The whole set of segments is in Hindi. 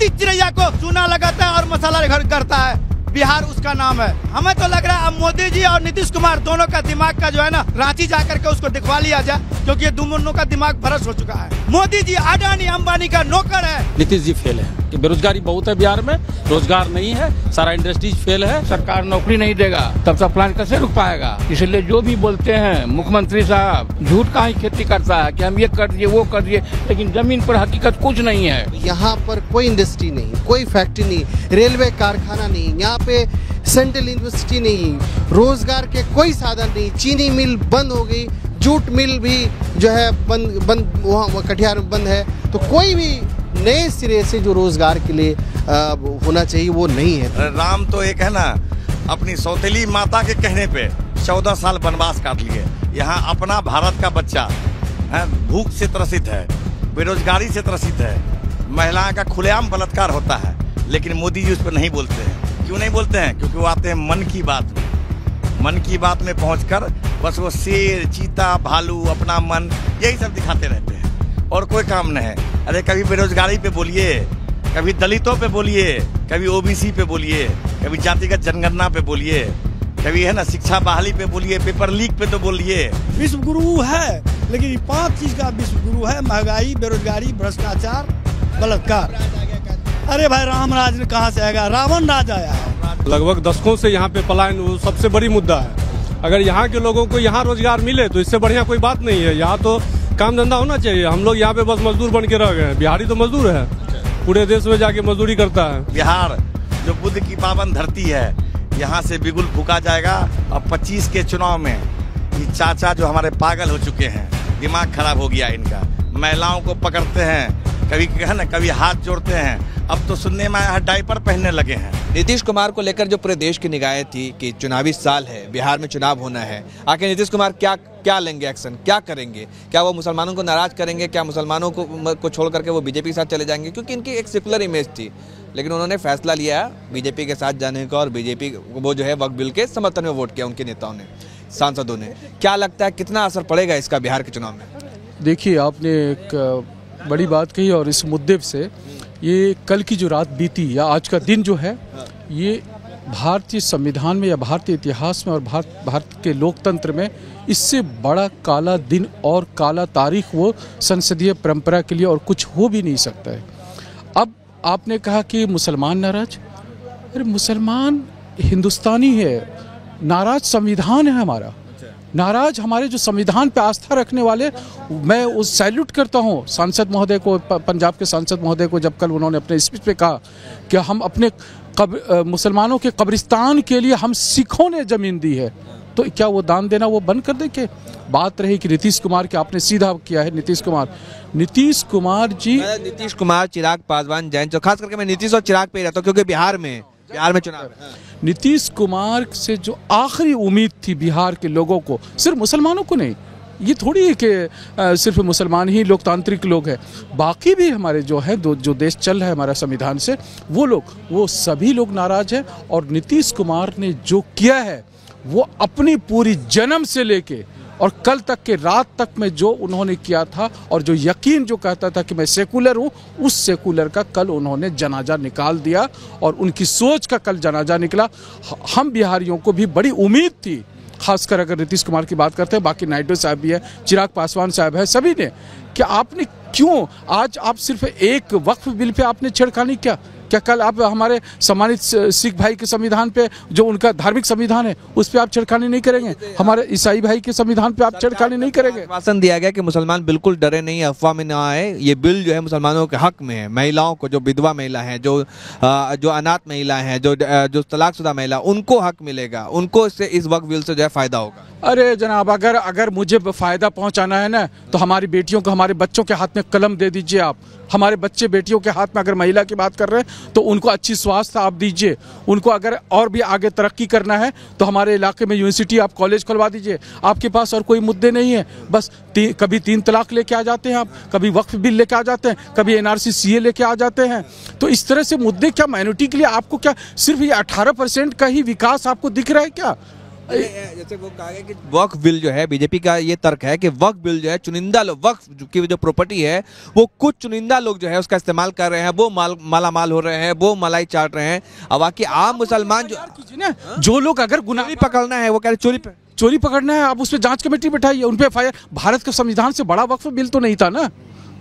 मोदी चिड़ैया को चूना लगाता है और मसाला घर करता है, बिहार उसका नाम है। हमें तो लग रहा है अब मोदी जी और नीतीश कुमार दोनों का दिमाग का जो है ना, रांची जाकर के उसको दिखवा लिया जाए, क्योंकि ये दोनों का दिमाग भ्रष्ट हो चुका है। मोदी जी अडानी अंबानी का नौकर है। नीतीश जी फेल है कि बेरोजगारी बहुत है बिहार में, रोजगार नहीं है, सारा इंडस्ट्रीज फेल है। सरकार नौकरी नहीं देगा तब तक प्लान कैसे रुक पाएगा। इसलिए जो भी बोलते हैं मुख्यमंत्री साहब, झूठ का ही खेती करता है कि हम ये कर दिए वो कर दिए, लेकिन जमीन पर हकीकत कुछ नहीं है। यहाँ पर कोई इंडस्ट्री नहीं, कोई फैक्ट्री नहीं, रेलवे कारखाना नहीं, यहाँ पे सेंट्रल यूनिवर्सिटी नहीं, रोजगार के कोई साधन नहीं, चीनी मिल बंद हो गई, जूट मिल भी जो है बंद वहाँ कटिहार में बंद है। तो कोई भी नए सिरे से जो रोजगार के लिए होना चाहिए वो नहीं है। राम तो एक है ना, अपनी सौतेली माता के कहने पे 14 साल वनवास काट लिए। यहाँ अपना भारत का बच्चा भूख से त्रसित है, बेरोजगारी से त्रसित है, महिलाओं का खुलेआम बलात्कार होता है, लेकिन मोदी जी उस पर नहीं बोलते हैं। क्यों नहीं बोलते हैं? क्योंकि वो आते हैं मन की बात में। मन की बात में पहुंचकर बस वो शेर, चीता, भालू, अपना मन, यही सब दिखाते रहते हैं और कोई काम नहीं है। अरे कभी बेरोजगारी पे बोलिए, कभी दलितों पे बोलिए, कभी ओबीसी पे बोलिए, कभी जातिगत जनगणना पे बोलिए, कभी है ना शिक्षा बहाली पे बोलिए, पेपर लीक पे तो बोलिए। विश्व गुरु है, लेकिन 5 चीज का विश्व गुरु है: महंगाई, बेरोजगारी, भ्रष्टाचार, बलात्कार। अरे भाई राम राज कहाँ से आएगा? रावण राज आया है। लगभग दशकों से यहाँ पे पलायन वो सबसे बड़ी मुद्दा है। अगर यहाँ के लोगों को यहाँ रोजगार मिले तो इससे बढ़िया कोई बात नहीं है। यहाँ तो काम धंधा होना चाहिए। हम लोग यहाँ पे बस मजदूर बन के रह गए। बिहारी तो मजदूर है, पूरे देश में जाके मजदूरी करता है। बिहार जो बुद्ध की पावन धरती है, यहाँ से बिगुल फूका जाएगा। अब 25 के चुनाव में ये चाचा जो हमारे पागल हो चुके हैं, दिमाग खराब हो गया इनका, महिलाओं को पकड़ते हैं, कभी है ना कभी हाथ जोड़ते हैं। अब तो सुनने में आया डायपर पहनने लगे हैं। नीतीश कुमार को लेकर जो पूरे देश की निगाहें थी कि चुनावी साल है, बिहार में चुनाव होना है, आखिर नीतीश कुमार क्या लेंगे एक्शन, क्या करेंगे? क्या वो मुसलमानों को नाराज करेंगे? क्या मुसलमानों को छोड़ करके वो बीजेपी के साथ चले जाएंगे? क्योंकि इनकी एक सेकुलर इमेज थी, लेकिन उन्होंने फैसला लिया बीजेपी के साथ जाने का और बीजेपी वो जो है वक्फ बिल के समर्थन में वोट किया उनके नेताओं ने, सांसदों ने। क्या लगता है कितना असर पड़ेगा इसका बिहार के चुनाव में? देखिए, आपने एक बड़ी बात कही और इस मुद्दे से ये कल की जो रात बीती या आज का दिन जो है, ये भारतीय संविधान में या भारतीय इतिहास में और भारत के लोकतंत्र में इससे बड़ा काला दिन और काला तारीख वो संसदीय परंपरा के लिए और कुछ हो भी नहीं सकता है। अब आपने कहा कि मुसलमान नाराज, अरे मुसलमान हिंदुस्तानी है, नाराज संविधान है हमारा। नाराज हमारे जो संविधान पे आस्था रखने वाले, मैं उस सैल्यूट करता हूँ सांसद महोदय को, पंजाब के सांसद महोदय को, जब कल उन्होंने अपने स्पीच पे कहा कि हम अपने मुसलमानों के कब्रिस्तान के लिए हम सिखों ने जमीन दी है, तो क्या वो दान देना वो बंद कर दे? के बात रही कि नीतीश कुमार के आपने सीधा किया है। नीतीश कुमार जी, नीतीश कुमार, चिराग पासवान, जयंत, खास करके मैं नीतीश और चिराग पे ही रहता हूँ क्योंकि बिहार में चुनाव है। नीतीश कुमार से जो आखिरी उम्मीद थी बिहार के लोगों को, सिर्फ मुसलमानों को नहीं, ये थोड़ी है कि सिर्फ मुसलमान ही लोकतांत्रिक लोग हैं, बाकी भी हमारे जो है जो देश चल रहा है हमारा संविधान से, वो सभी लोग नाराज हैं। और नीतीश कुमार ने जो किया है वो अपनी पूरी जन्म से लेके और कल तक के रात तक में जो उन्होंने किया था और जो यकीन जो कहता था कि मैं सेकुलर हूँ, उस सेकुलर का कल उन्होंने जनाजा निकाल दिया और उनकी सोच का कल जनाजा निकला। हम बिहारियों को भी बड़ी उम्मीद थी, खासकर अगर नीतीश कुमार की बात करते हैं, बाकी नायडू साहब भी है, चिराग पासवान साहब है, सभी ने, कि आपने क्यों आज आप सिर्फ एक वक्फ बिल पे आपने छेड़खानी क्या कल आप हमारे सम्मानित सिख भाई के संविधान पे, जो उनका धार्मिक संविधान है, उस पे आप छेड़खानी नहीं करेंगे? हमारे ईसाई भाई के संविधान पे आप छेड़खानी नहीं करेंगे? आश्वासन दिया गया कि मुसलमान बिल्कुल डरे नहीं, अफवाह में ना आए, ये बिल जो है मुसलमानों के हक में है। महिलाओं को, जो विधवा महिला है, जो अनाथ महिलाएं हैं, जो तलाकशुदा महिला, उनको हक मिलेगा, उनको इससे इस वक्फ बिल से जो है फायदा होगा। अरे जनाब, अगर मुझे फायदा पहुंचाना है ना, तो हमारी बेटियों को, हमारे बच्चों के हाथ में कलम दे दीजिए आप। हमारे बच्चे बेटियों के हाथ में, अगर महिला की बात कर रहे हैं तो उनको अच्छी स्वास्थ्य आप दीजिए। उनको अगर और भी आगे तरक्की करना है तो हमारे इलाके में यूनिवर्सिटी, आप कॉलेज खुलवा दीजिए। आपके पास और कोई मुद्दे नहीं है, बस कभी 3 तलाक लेके आ जाते हैं आप, कभी वक्फ बिल लेके आ जाते हैं, कभी NRC CA लेके आ जाते हैं। तो इस तरह से मुद्दे क्या माइनॉरिटी के लिए आपको क्या सिर्फ ये 18% का ही विकास आपको दिख रहा है क्या? जैसे वो कहा गया कि वक्फ बिल जो है, बीजेपी का ये तर्क है कि वक्फ बिल जो है चुनिंदा लोग, वक्फ की जो प्रॉपर्टी है वो कुछ चुनिंदा लोग जो है उसका इस्तेमाल कर रहे हैं, वो माला माल हो रहे हैं, वो मलाई चाट रहे हैं। अब बाकी आम मुसलमान जो लोग अगर गुनाह पकड़ना है, वो कह रहे चोरी पकड़ना है, आप उस पर जांच कमेटी बैठाइए, उन पे एफआईआर। भारत के संविधान से बड़ा वक्फ बिल तो नहीं था ना,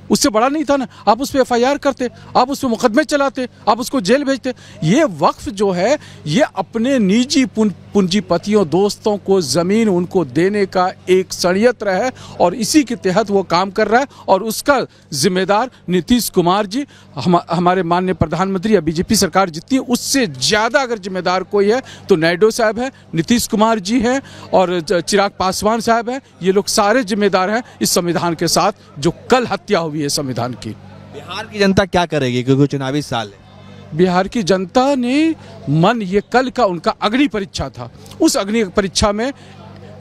उससे बड़ा नहीं था ना, आप उस पर एफआईआर करते, आप उस पर मुकदमे चलाते, आप उसको जेल भेजते। ये वक्फ जो है ये अपने निजी पूंजीपतियों, दोस्तों को जमीन उनको देने का एक षड्यंत्र है और इसी के तहत वो काम कर रहा है। और उसका जिम्मेदार नीतीश कुमार जी, हमारे माननीय प्रधानमंत्री या बीजेपी सरकार जितनी, उससे ज़्यादा अगर जिम्मेदार कोई है तो नायडू साहब है, नीतीश कुमार जी हैं और चिराग पासवान साहब हैं। ये लोग सारे जिम्मेदार हैं इस संविधान के साथ जो कल हत्या हुई है संविधान की। बिहार की जनता क्या करेगी, क्योंकि चुनावी साल है। बिहार की जनता ने मन, ये कल का उनका अग्नि परीक्षा था, उस अग्नि परीक्षा में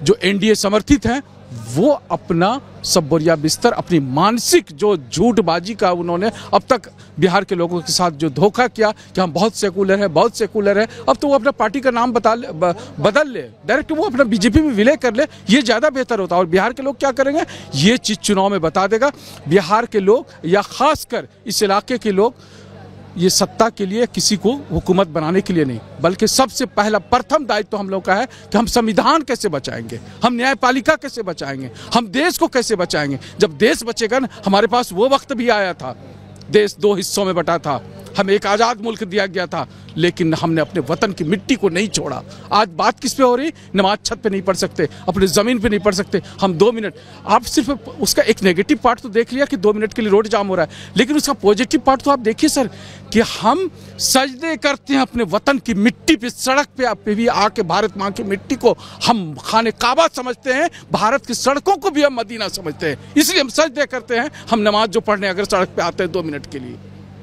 जो एनडीए समर्थित हैं वो अपना सब बोरिया बिस्तर, अपनी मानसिक जो झूठबाजी का उन्होंने अब तक बिहार के लोगों के साथ जो धोखा किया कि हम बहुत सेकुलर है, बहुत सेकुलर है, अब तो वो अपना पार्टी का नाम बदल ले, डायरेक्ट वो अपना बीजेपी में विलय कर ले, ये ज़्यादा बेहतर होता है। और बिहार के लोग क्या करेंगे ये चीज़ चुनाव में बता देगा। बिहार के लोग या खासकर इस इलाके के लोग ये सत्ता के लिए, किसी को हुकूमत बनाने के लिए नहीं, बल्कि सबसे पहला प्रथम दायित्व हम लोग का है कि हम संविधान कैसे बचाएंगे, हम न्यायपालिका कैसे बचाएंगे, हम देश को कैसे बचाएंगे। जब देश बचेगा ना, हमारे पास वो वक्त भी आया था, देश 2 हिस्सों में बटा था, हमें एक आज़ाद मुल्क दिया गया था, लेकिन हमने अपने वतन की मिट्टी को नहीं छोड़ा। आज बात किस पे हो रही, नमाज छत पे नहीं पढ़ सकते, अपने ज़मीन पे नहीं पढ़ सकते। हम 2 मिनट, आप सिर्फ उसका एक नेगेटिव पार्ट तो देख लिया कि 2 मिनट के लिए रोड जाम हो रहा है, लेकिन उसका पॉजिटिव पार्ट तो आप देखिए सर कि हम सजदे करते हैं अपने वतन की मिट्टी पे, सड़क पे भी आके भारत माँ की मिट्टी को हम खाने काबा समझते हैं, भारत की सड़कों को भी हम मदीना समझते हैं, इसलिए हम सजदे करते हैं। हम नमाज जो पढ़ने अगर सड़क पे आते हैं 2 मिनट के लिए,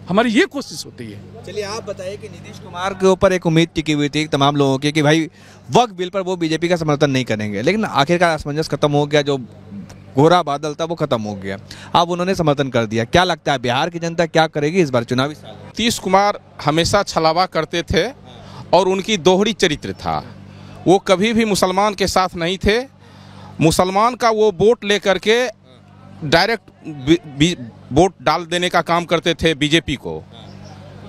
हमारी ये कोशिश होती है। चलिए आप बताइए कि नीतीश कुमार के ऊपर एक उम्मीद टिकी हुई थी तमाम लोगों की कि भाई वक्फ बिल पर वो बीजेपी का समर्थन नहीं करेंगे, लेकिन आखिरकार असमंजस खत्म हो गया, जो घोरा बादल था वो खत्म हो गया, अब उन्होंने समर्थन कर दिया। क्या लगता है बिहार की जनता क्या करेगी इस बार चुनावी साल? नीतीश कुमार हमेशा छलावा करते थे और उनकी दोहरी चरित्र था, वो कभी भी मुसलमान के साथ नहीं थे। मुसलमान का वो वोट लेकर के डायरेक्ट वोट डाल देने का काम करते थे बीजेपी को,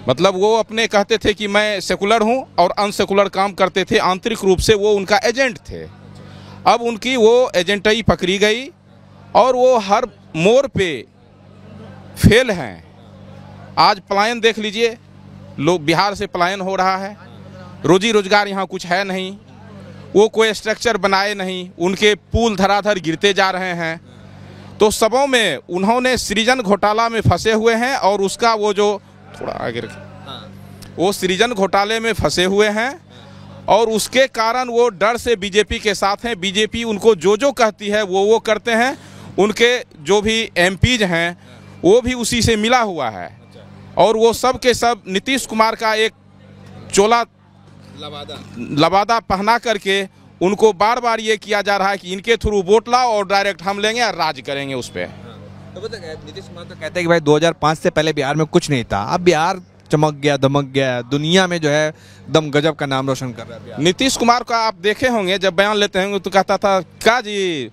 मतलब वो अपने कहते थे कि मैं सेकुलर हूं और अनसेकुलर काम करते थे, आंतरिक रूप से वो उनका एजेंट थे। अब उनकी वो एजेंटई पकड़ी गई और वो हर मोड़ पे फेल हैं। आज पलायन देख लीजिए, लोग बिहार से पलायन हो रहा है, रोजी रोजगार यहाँ कुछ है नहीं, वो कोई स्ट्रक्चर बनाए नहीं, उनके पुल धराधर गिरते जा रहे हैं। तो सबों में उन्होंने सृजन घोटाला में फंसे हुए हैं और उसका वो जो थोड़ा आगे वो सृजन घोटाले में फंसे हुए हैं और उसके कारण वो डर से बीजेपी के साथ हैं। बीजेपी उनको जो जो कहती है वो करते हैं, उनके जो भी एमपीज हैं वो भी उसी से मिला हुआ है और वो सब के सब नीतीश कुमार का एक चोला लबादा पहना करके उनको बार बार ये किया जा रहा है कि इनके थ्रू वोट लाओ और डायरेक्ट हम लेंगे और राज करेंगे उस पर। तो नीतीश कुमार तो कहते हैं कि भाई 2005 से पहले बिहार में कुछ नहीं था, अब बिहार चमक गया, दमक गया, दुनिया में जो है दम गजब का नाम रोशन कर रहा है। नीतीश कुमार का आप देखे होंगे, जब बयान लेते होंगे तो कहता था क्या जी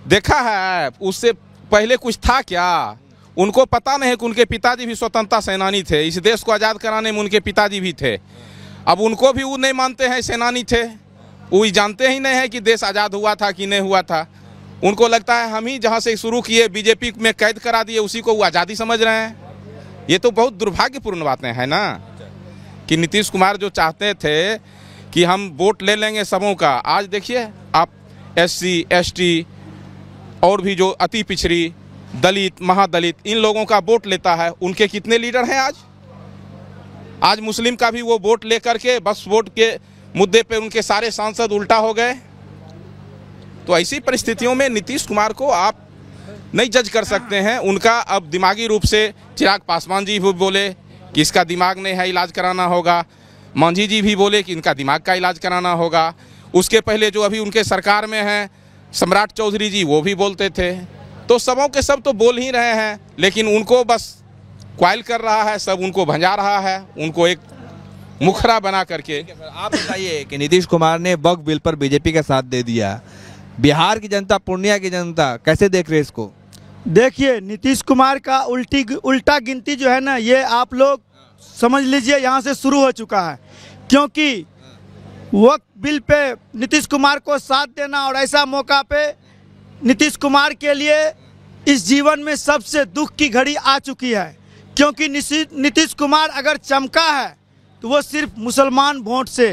देखा है, उससे पहले कुछ था क्या? उनको पता नहीं कि उनके पिताजी भी स्वतंत्रता सेनानी थे, इस देश को आज़ाद कराने में उनके पिताजी भी थे। अब उनको भी वो नहीं मानते हैं सेनानी थे, वो जानते ही नहीं है कि देश आज़ाद हुआ था कि नहीं हुआ था। उनको लगता है हम ही जहाँ से शुरू किए बीजेपी में कैद करा दिए, उसी को वो आज़ादी समझ रहे हैं। ये तो बहुत दुर्भाग्यपूर्ण बातें हैं ना, कि नीतीश कुमार जो चाहते थे कि हम वोट ले लेंगे सबों का, आज देखिए आप SC ST और भी जो अति पिछड़ी दलित महादलित इन लोगों का वोट लेता है, उनके कितने लीडर हैं आज मुस्लिम का भी वो वोट लेकर के बस वोट के मुद्दे पे उनके सारे सांसद उल्टा हो गए। तो ऐसी परिस्थितियों में नीतीश कुमार को आप नहीं जज कर सकते हैं। उनका अब दिमागी रूप से चिराग पासवान जी भी बोले कि इसका दिमाग नहीं है, इलाज कराना होगा। मांझी जी भी बोले कि इनका दिमाग का इलाज कराना होगा। उसके पहले जो अभी उनके सरकार में हैं सम्राट चौधरी जी, वो भी बोलते थे। तो सबों के सब तो बोल ही रहे हैं, लेकिन उनको बस क्वाइल कर रहा है, सब उनको भंजा रहा है, उनको एक मुखरा बना करके। आप बताइए कि नीतीश कुमार ने वक्फ बिल पर बीजेपी का साथ दे दिया, बिहार की जनता, पूर्णिया की जनता कैसे देख रहे इसको? देखिए, नीतीश कुमार का उल्टा गिनती जो है ना, ये आप लोग समझ लीजिए यहाँ से शुरू हो चुका है। क्योंकि वक्फ बिल पे नीतीश कुमार को साथ देना और ऐसा मौका पे नीतीश कुमार के लिए इस जीवन में सबसे दुख की घड़ी आ चुकी है। क्योंकि नीतीश कुमार अगर चमका है तो वो सिर्फ मुसलमान वोट से,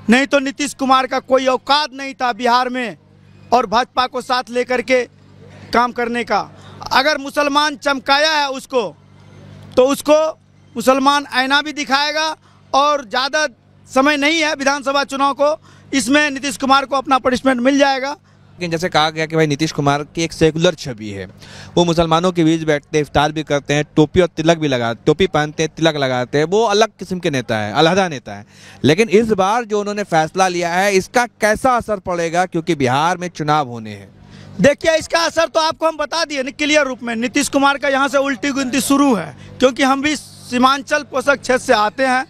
नहीं तो नीतीश कुमार का कोई औकात नहीं था बिहार में और भाजपा को साथ लेकर के काम करने का। अगर मुसलमान चमकाया है उसको, तो उसको मुसलमान आईना भी दिखाएगा। और ज़्यादा समय नहीं है विधानसभा चुनाव को, इसमें नीतीश कुमार को अपना पनिशमेंट मिल जाएगा। लेकिन जैसे कहा गया कि भाई नीतीश कुमार की एक सेकुलर छवि है, वो मुसलमानों के बीच बैठते हैं, इफ्तार भी करते हैं, टोपी और तिलक भी लगाते, टोपी पहनते हैं, तिलक लगाते हैं, वो अलग किस्म के नेता है, अलहदा नेता है। लेकिन इस बार जो उन्होंने फैसला लिया है, इसका कैसा असर पड़ेगा, क्योंकि बिहार में चुनाव होने हैं? देखिए, इसका असर तो आपको हम बता दिए क्लियर रूप में। नीतीश कुमार का यहाँ से उल्टी गिनती शुरू है, क्योंकि हम भी सीमांचल पोषक क्षेत्र से आते हैं,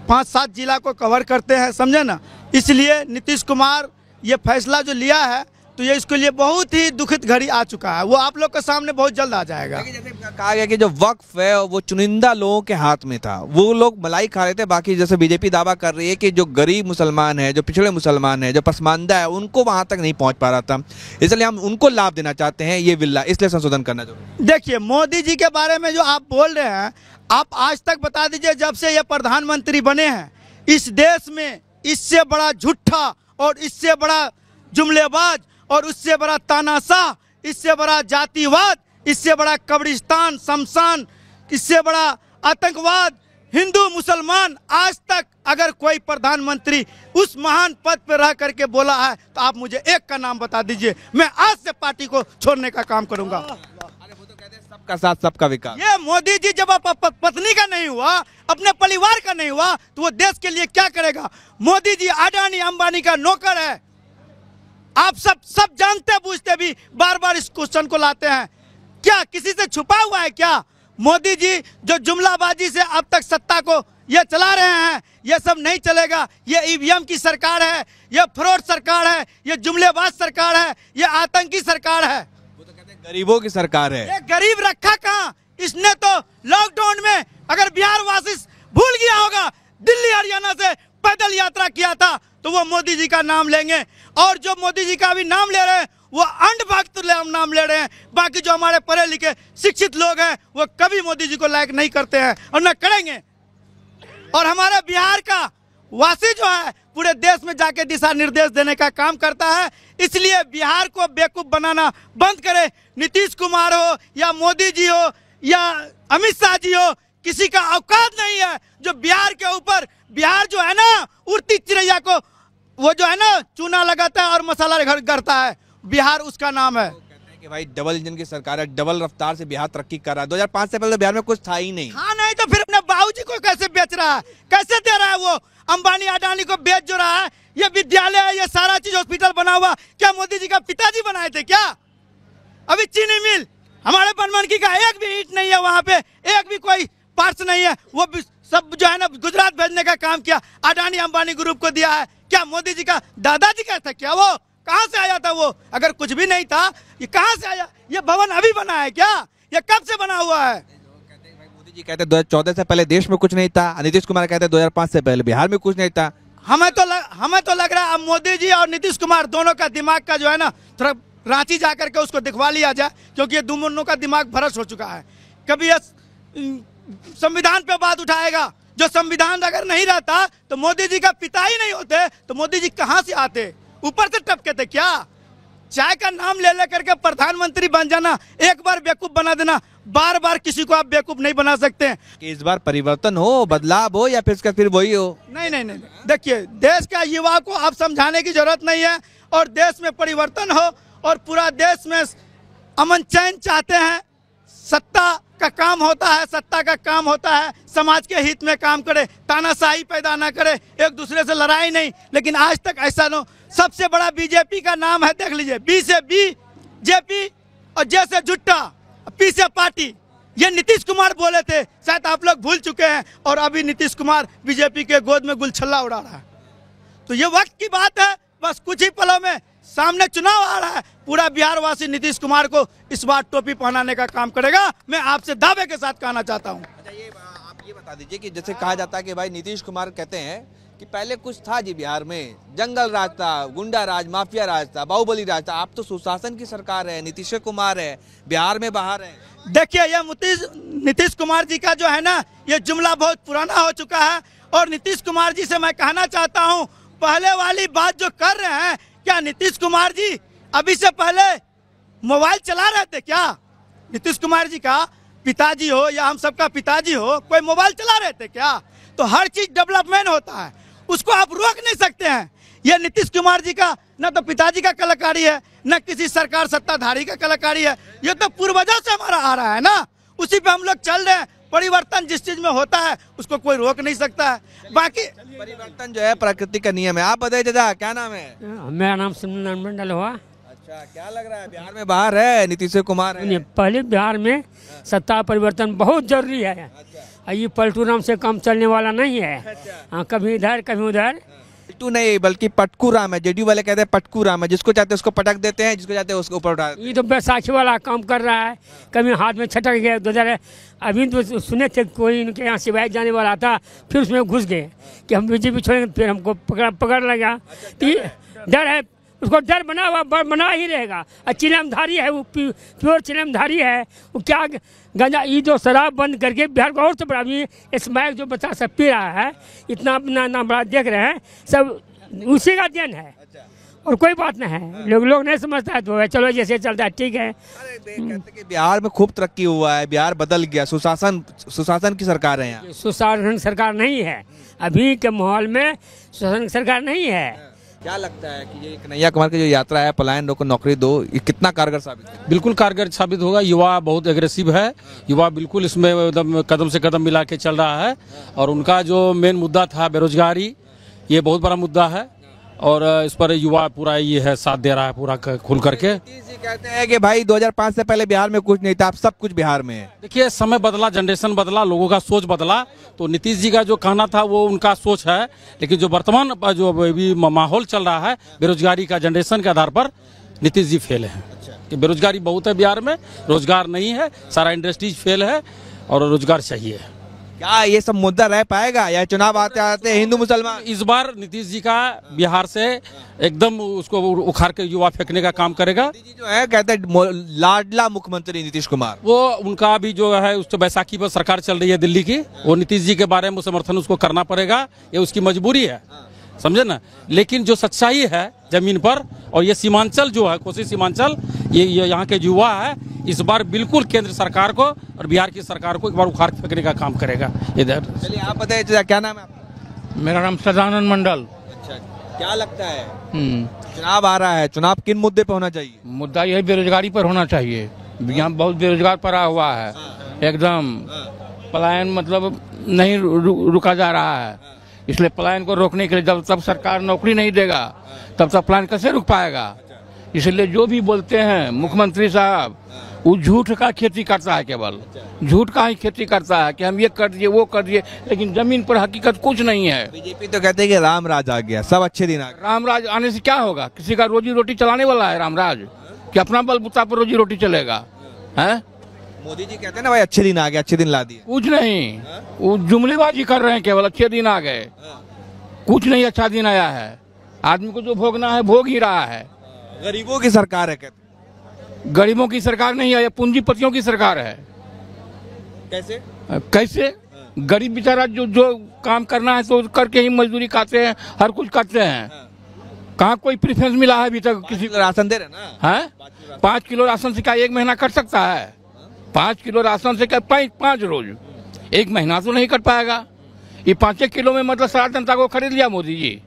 5-7 जिला को कवर करते हैं, समझे ना। इसलिए नीतीश कुमार ये फैसला जो लिया है, तो ये इसके लिए बहुत ही दुखित घड़ी आ चुका है। वो आप लोग के सामने बहुत जल्द आ जाएगा। जैसे कहा गया कि जो वक्फ है वो चुनिंदा लोगों के हाथ में था, वो लोग मलाई खा रहे थे। बाकी जैसे बीजेपी दावा कर रही है कि जो गरीब मुसलमान है, जो पिछड़े मुसलमान है, जो पसमानदा है, उनको वहां तक नहीं पहुंच पा रहा था, इसलिए हम उनको लाभ देना चाहते हैं ये बिल, इसलिए संशोधन करना जरूरी। देखिए, मोदी जी के बारे में जो आप बोल रहे हैं, आप आज तक बता दीजिए जब से ये प्रधानमंत्री बने हैं इस देश में, इससे बड़ा झूठा और इससे बड़ा जुमलेबाज और उससे बड़ा तानाशाह, इससे बड़ा जातिवाद, इससे बड़ा कब्रिस्तान, शमशान, इससे बड़ा आतंकवाद, हिंदू मुसलमान, आज तक अगर कोई प्रधानमंत्री उस महान पद पर रह करके बोला है तो आप मुझे एक का नाम बता दीजिए। मैं आज से पार्टी को छोड़ने का काम करूंगा। सबका साथ सबका विकास। ये मोदी जी जब पत्नी का नहीं हुआ, अपने परिवार का नहीं हुआ, तो वो देश के लिए क्या करेगा? मोदी जी अडानी अंबानी का नौकर है। आप सब जानते बूझते भी बार बार इस क्वेश्चन को लाते हैं। क्या किसी से छुपा हुआ है क्या? मोदी जी जो जुमलाबाजी से अब तक सत्ता को ये चला रहे हैं, ये सब नहीं चलेगा। ये ईवीएम की सरकार है, ये फ्रॉड सरकार है, ये जुमलेबाज सरकार है, ये आतंकी सरकार है। वो तो कहते हैं गरीबों की सरकार है। ये गरीब रखा कहाँ? इसने तो लॉकडाउन में, अगर बिहार वासी भूल गया होगा, दिल्ली हरियाणा से पैदल यात्रा किया था, तो वो मोदी जी का नाम लेंगे। और जो मोदी जी का भी नाम ले रहे हैं वो अंधभक्त नाम ले रहे हैं। बाकी जो हमारे पढ़े लिखे शिक्षित लोग हैं वो कभी मोदी जी को लायक नहीं करते हैं और न करेंगे। और हमारे बिहार का वासी जो है पूरे देश में जाके दिशा निर्देश देने का काम करता है। इसलिए बिहार को बेवकूफ बनाना बंद करे। नीतीश कुमार हो या मोदी जी हो या अमित शाह जी हो, किसी का औकात नहीं है जो बिहार के ऊपर, बिहार जो है ना उड़ती चिड़ैया को वो जो है ना चूना लगाता है और मसाला करता है, बिहार उसका नाम है। कहते हैं कि भाई डबल इंजन की सरकार है, डबल रफ्तार से बिहार तरक्की कर रहा है। 2005 से पहले तो बिहार में कुछ था ही नहीं। हाँ, नहीं तो फिर अपने बाबूजी को कैसे बेच रहा है, कैसे दे रहा है? वो अंबानी अडानी को बेच जो रहा है। ये विद्यालय है, ये सारा चीज हॉस्पिटल बना हुआ, क्या मोदी जी का पिताजी बनाए थे क्या? अभी चीनी मिल हमारे बनमनकी का एक भी ईंट नहीं है, वहां पे एक भी कोई पार्ट्स नहीं है। वो सब जो है ना गुजरात भेजने का काम किया, अडानी अंबानी ग्रुप को दिया है। क्या मोदी जी का दादाजी का था क्या? वो कहाँ से आया था? वो अगर कुछ भी नहीं था, ये कहाँ से आया? ये भवन अभी बना है क्या? ये कब से बना हुआ है? मोदी जी कहते 2014 से पहले देश में कुछ नहीं था, नीतीश कुमार कहते 2005 से पहले बिहार में कुछ नहीं था। हमें तो लग रहा है अब मोदी जी और नीतीश कुमार दोनों का दिमाग का जो है ना थोड़ा रांची जाकर के उसको दिखवा लिया जाए, क्योंकि ये दोनों का दिमाग भ्रष्ट हो चुका है। कभी ये संविधान पे बात उठाएगा, जो संविधान अगर नहीं रहता तो मोदी जी का पिता ही नहीं होते, तो मोदी जी कहां से आते? ऊपर से टपके थे क्या? चाय का नाम ले लेकर के प्रधानमंत्री बन जाना, एक बार बेवकूफ बना देना, बार बार किसी को आप बेवकूफ नहीं बना सकते हैं। कि इस बार परिवर्तन हो, बदलाव हो, या फिर वही हो? नहीं। देखिए, देश का युवा को आप समझाने की जरूरत नहीं है, और देश में परिवर्तन हो और पूरा देश में अमन चैन चाहते हैं। सत्ता का काम होता है, सत्ता का काम होता है समाज के हित में काम करे, तानाशाही पैदा ना करे, एक दूसरे से लड़ाई नहीं। लेकिन आज तक ऐसा न, सबसे बड़ा बीजेपी का नाम है, देख लीजिए, बी से बी जेपी और जे से जुट्टा, पी से पार्टी। ये नीतीश कुमार बोले थे, शायद आप लोग भूल चुके हैं, और अभी नीतीश कुमार बीजेपी के गोद में गुलछल्ला उड़ा रहा है। तो ये वक्त की बात है, बस कुछ ही पलों में सामने चुनाव आ रहा है। पूरा बिहार वासी नीतीश कुमार को इस बार टोपी पहनाने का काम करेगा, मैं आपसे दावे के साथ कहना चाहता हूँ। अच्छा, ये आप ये बता दीजिए कि जैसे कहा जाता है कि भाई नीतीश कुमार कहते हैं कि पहले कुछ था जी बिहार में, जंगल राज था, गुंडा राज, माफिया राज था, बाहुबली राज था। आप तो सुशासन की सरकार है, नीतीश कुमार है, बिहार में बाहर है। देखिए, ये नीतीश कुमार जी का जो है ना, ये जुमला बहुत पुराना हो चुका है, और नीतीश कुमार जी से मैं कहना चाहता हूँ, पहले वाली बात जो कर रहे हैं, क्या नीतीश कुमार जी अभी से पहले मोबाइल चला रहे थे क्या? नीतीश कुमार जी का पिताजी हो या हम सबका पिताजी हो, कोई मोबाइल चला रहे थे क्या? तो हर चीज डेवलपमेंट होता है, उसको आप रोक नहीं सकते हैं। ये नीतीश कुमार जी का न तो पिताजी का कलाकारी है, न किसी सरकार सत्ताधारी का कलाकारी है, ये तो पूर्वजों से हमारा आ रहा है ना, उसी पे हम लोग चल रहे हैं। परिवर्तन जिस चीज में होता है उसको कोई रोक नहीं सकता है। बाकी परिवर्तन जो है प्रकृति का नियम है। आप बताइए दादा, क्या नाम है? मेरा नाम सुनील मंडल हुआ। अच्छा, क्या लग रहा है बिहार में बाहर है नीतीश कुमार है? पहले बिहार में सत्ता परिवर्तन बहुत जरूरी है। ये पलटू राम से काम चलने वाला नहीं है। हाँ, कभी इधर कभी उधर। पलटू नहीं बल्कि पटकू राम है। जेडीयू वाले कहते हैं पटकू राम है, जिसको चाहते हैं उसको पटक देते हैं, जिसको चाहते हैं उसको ऊपर उठा देते हैं। ये तो बैसाखी वाला काम कर रहा है, कभी हाथ में छटक गया 2000। अभी तो सुने थे कोई इनके यहाँ सिवाय जाने वाला था, फिर उसमें घुस गए कि हम बीजेपी छोड़ेंगे, फिर हमको पकड़ लगा। तो डर है, उसको डर बना ही रहेगा। और चिलमधारी है वो, प्योर चिलमधारी है वो। क्या गांजा, ये जो शराब बंद करके बिहार को और से बड़ा, अभी स्मैक जो बच्चा सब पी रहा है, इतना अपना बड़ा देख रहे हैं, सब उसी का देन है और कोई बात नहीं है। लोग नहीं समझता है तो चलो जैसे चलता है ठीक है। कहते हैं कि बिहार में खूब तरक्की हुआ है, बिहार बदल गया, सुशासन की सरकार है यहाँ। सुशासन सरकार नहीं है, अभी के माहौल में सुशासन सरकार नहीं है। क्या लगता है कि ये कन्हैया कुमार की जो यात्रा है, पलायन रोको नौकरी दो, ये कितना कारगर साबित है? बिल्कुल कारगर साबित होगा। युवा बहुत एग्रेसिव है, युवा बिल्कुल इसमें एकदम कदम से कदम मिला के चल रहा है। और उनका जो मेन मुद्दा था बेरोजगारी, ये बहुत बड़ा मुद्दा है, और इस पर युवा पूरा ये है साथ दे रहा है पूरा खुल करके। नीतीश जी कहते हैं कि भाई 2005 से पहले बिहार में कुछ नहीं था, अब सब कुछ बिहार में है। देखिए, समय बदला, जनरेशन बदला, लोगों का सोच बदला, तो नीतीश जी का जो कहना था वो उनका सोच है। लेकिन जो वर्तमान जो अभी माहौल चल रहा है बेरोजगारी का, जनरेशन के आधार पर नीतीश जी फेल है। कि बेरोजगारी बहुत है बिहार में, रोजगार नहीं है, सारा इंडस्ट्रीज फेल है और रोजगार चाहिए। क्या ये सब मुद्दा रह पाएगा या चुनाव आते आते हिंदू मुसलमान? इस बार नीतीश जी का बिहार से एकदम उसको उखाड़ के युवा फेंकने का काम करेगा। जो है कहते हैं लाडला मुख्यमंत्री नीतीश कुमार, वो उनका भी जो है उस तो बैसाखी पर सरकार चल रही है दिल्ली की, वो नीतीश जी के बारे में समर्थन उसको करना पड़ेगा, ये उसकी मजबूरी है, समझे ना। लेकिन जो सच्चाई है जमीन पर, और ये सीमांचल जो है, कोसी सीमांचल, ये यहाँ के युवा है, इस बार बिल्कुल केंद्र सरकार को और बिहार की सरकार को एक बार उखाड़ फेंकने का काम करेगा इधर। चलिए आप बताइए, क्या नाम है आपका? मेरा नाम सदानंद मंडल। अच्छा, क्या लगता है चुनाव आ रहा है, चुनाव किन मुद्दे पे होना चाहिए? मुद्दा यही बेरोजगारी पर होना चाहिए। यहाँ बहुत बेरोजगार पड़ा हुआ है, एकदम पलायन मतलब नहीं रुका जा रहा है। इसलिए पलायन को रोकने के लिए जब तक सरकार नौकरी नहीं देगा तब तक पलायन कैसे रुक पाएगा। इसलिए जो भी बोलते हैं मुख्यमंत्री साहब, वो झूठ का खेती करता है, केवल झूठ का ही खेती करता है कि हम ये कर दिए वो कर दिए, लेकिन जमीन पर हकीकत कुछ नहीं है। बीजेपी तो कहते हैं कि राम राज आ गया, सब अच्छे दिन आ गए। राम राज आने से क्या होगा? किसी का रोजी रोटी चलाने वाला है राम राज, कि अपना बलबूता पर रोजी रोटी चलेगा है? मोदी जी कहते हैं ना भाई अच्छे दिन आ गए, अच्छे दिन ला दिए। कुछ नहीं, वो जुमलेबाजी कर रहे हैं, केवल अच्छे दिन आ गए, कुछ नहीं अच्छा दिन आया है। आदमी को जो भोगना है भोग ही रहा है। गरीबों की सरकार है कहते। गरीबों की सरकार नहीं है, ये पूंजीपतियों की सरकार है। कैसे? कैसे? गरीब बेचारा जो काम करना है तो करके ही मजदूरी खाते हैं, हर कुछ करते हैं। कहाँ कोई प्रेफरेंस मिला है अभी तक? किसी राशन दे रहे ना है? 5 किलो राशन से क्या एक महीना कर सकता है? 5 किलो राशन से क्या 5 रोज, एक महीना तो नहीं कर पाएगा। ये 5 किलो में मतलब सारा जनता को खरीद लिया मोदी जी,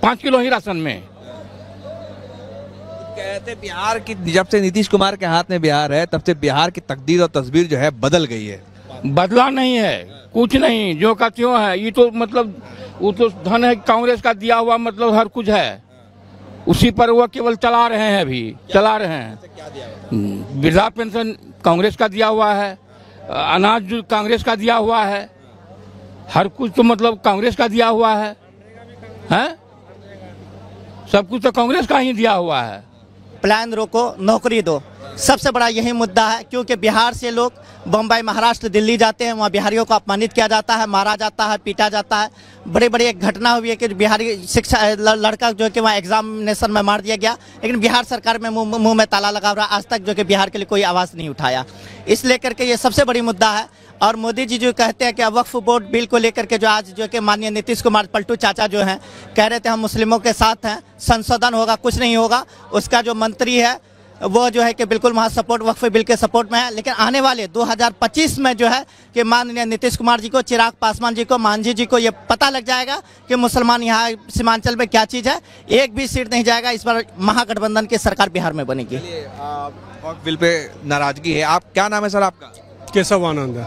5 किलो ही राशन में। कहते बिहार की, जब से नीतीश कुमार के हाथ में बिहार है तब से बिहार की तकदीर और तस्वीर जो है बदल गई है। बदला नहीं है, कुछ नहीं, जो का त्यों है। ये तो मतलब वो तो धन है कांग्रेस का दिया हुआ, मतलब हर कुछ है उसी पर वो केवल चला रहे हैं, अभी चला रहे हैं। वृद्धा पेंशन कांग्रेस का दिया हुआ है, अनाज जो कांग्रेस का दिया हुआ है, हर कुछ तो मतलब कांग्रेस का दिया हुआ है, हैं? सब कुछ तो कांग्रेस का ही दिया हुआ है। पलायन रोको, नौकरी दो, सबसे बड़ा यही मुद्दा है। क्योंकि बिहार से लोग बम्बई, महाराष्ट्र, दिल्ली जाते हैं, वहाँ बिहारियों को अपमानित किया जाता है, मारा जाता है, पीटा जाता है। बड़ी बड़ी एक घटना हुई है कि बिहारी शिक्षा लड़का जो कि वहाँ एग्जामिनेशन में मार दिया गया, लेकिन बिहार सरकार में मुंह में ताला लगा रहा, आज तक जो कि बिहार के लिए कोई आवाज़ नहीं उठाया। इस लेकर के ये सबसे बड़ी मुद्दा है। और मोदी जी जो कहते हैं कि वक्फ बोर्ड बिल को लेकर के जो आज जो कि माननीय नीतीश कुमार पलटू चाचा जो हैं कह रहे थे हम मुस्लिमों के साथ हैं, संशोधन होगा, कुछ नहीं होगा। उसका जो मंत्री है वो जो है कि बिल्कुल वहाँ सपोर्ट वक्फ बिल के सपोर्ट में है। लेकिन आने वाले 2025 में जो है कि माननीय नीतीश कुमार जी को, चिराग पासवान जी को, मांझी जी को ये पता लग जाएगा कि मुसलमान यहाँ सीमांचल में क्या चीज़ है। एक भी सीट नहीं जाएगा। इस बार महागठबंधन की सरकार बिहार में बनेगी। वक्फ बिल पे नाराजगी है। आप, क्या नाम है सर आपका? केशव आनंद है।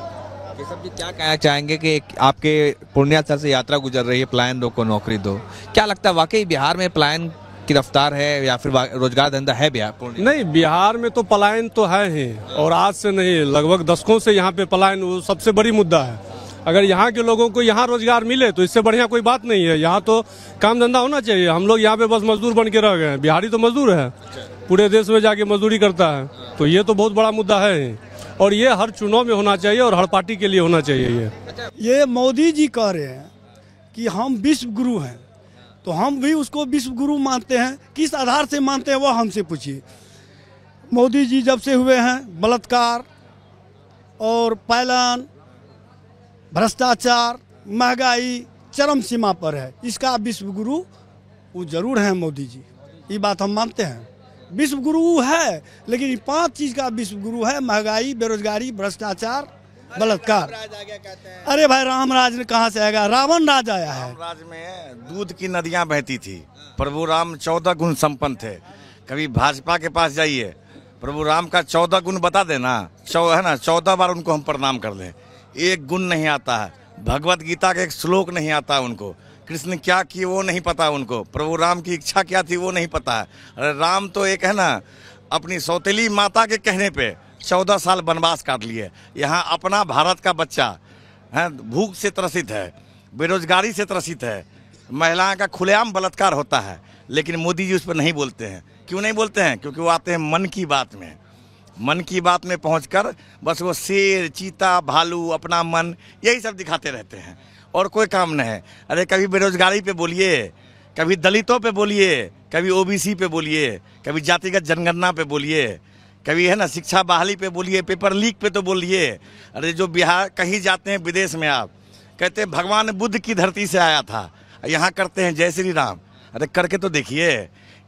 केशव जी, क्या कहना चाहेंगे कि आपके पूर्णिया शहर से यात्रा गुजर रही है, पलायन रोको नौकरी दो, क्या लगता है वाकई बिहार में पलायन की रफ्तार है या फिर रोजगार धंधा है बिहार? नहीं, बिहार में तो पलायन तो है ही, और आज से नहीं, लगभग दशकों से यहाँ पे पलायन वो सबसे बड़ी मुद्दा है। अगर यहाँ के लोगों को यहाँ रोजगार मिले तो इससे बढ़िया कोई बात नहीं है। यहाँ तो काम धंधा होना चाहिए। हम लोग यहाँ पे बस मजदूर बन के रह गए हैं। बिहारी तो मजदूर है, पूरे देश में जाके मजदूरी करता है, तो ये तो बहुत बड़ा मुद्दा है। और ये हर चुनाव में होना चाहिए और हर पार्टी के लिए होना चाहिए। ये मोदी जी कह रहे हैं कि हम विश्व गुरु हैं, तो हम भी उसको विश्व गुरु मानते हैं। किस आधार से मानते हैं वो हमसे पूछिए। मोदी जी जब से हुए हैं, बलात्कार और पलायन, भ्रष्टाचार, महंगाई चरम सीमा पर है। इसका विश्व गुरु वो जरूर हैं मोदी जी, ये बात हम मानते हैं। विश्व गुरु है, लेकिन ये 5 चीज का विश्व गुरु है: महंगाई, बेरोजगारी, भ्रष्टाचार, बलात्कार। अरे भाई, राम राज कहाँ से आएगा? रावण राज आया है। राम राज में दूध की नदियां बहती थी। प्रभु राम 14 गुण संपन्न थे। कभी भाजपा के पास जाइए, प्रभु राम का 14 गुण बता देना, है ना, 14 बार उनको हम प्रणाम कर लें, एक गुण नहीं आता है। भगवत गीता का एक श्लोक नहीं आता उनको। कृष्ण क्या किए वो नहीं पता उनको। प्रभु राम की इच्छा क्या थी वो नहीं पता है। अरे राम तो एक है ना, अपनी सौतेली माता के कहने पे 14 साल वनवास काट लिए। यहाँ अपना भारत का बच्चा है, भूख से त्रसित है, बेरोजगारी से त्रसित है, महिलाओं का खुलेआम बलात्कार होता है, लेकिन मोदी जी उस पर नहीं बोलते हैं। क्यों नहीं बोलते हैं? क्योंकि वो आते हैं मन की बात में। मन की बात में पहुंचकर बस वो शेर, चीता, भालू, अपना मन, यही सब दिखाते रहते हैं और कोई काम नहीं है। अरे कभी बेरोजगारी पे बोलिए, कभी दलितों पे बोलिए, कभी ओबीसी पे बोलिए, कभी जातिगत जनगणना पे बोलिए, कभी है ना शिक्षा बहाली पे बोलिए, पेपर लीक पे तो बोलिए। अरे जो बिहार कहीं जाते हैं विदेश में, आप कहते हैं भगवान बुद्ध की धरती से आया था, यहाँ करते हैं जय श्री राम। अरे करके तो देखिए,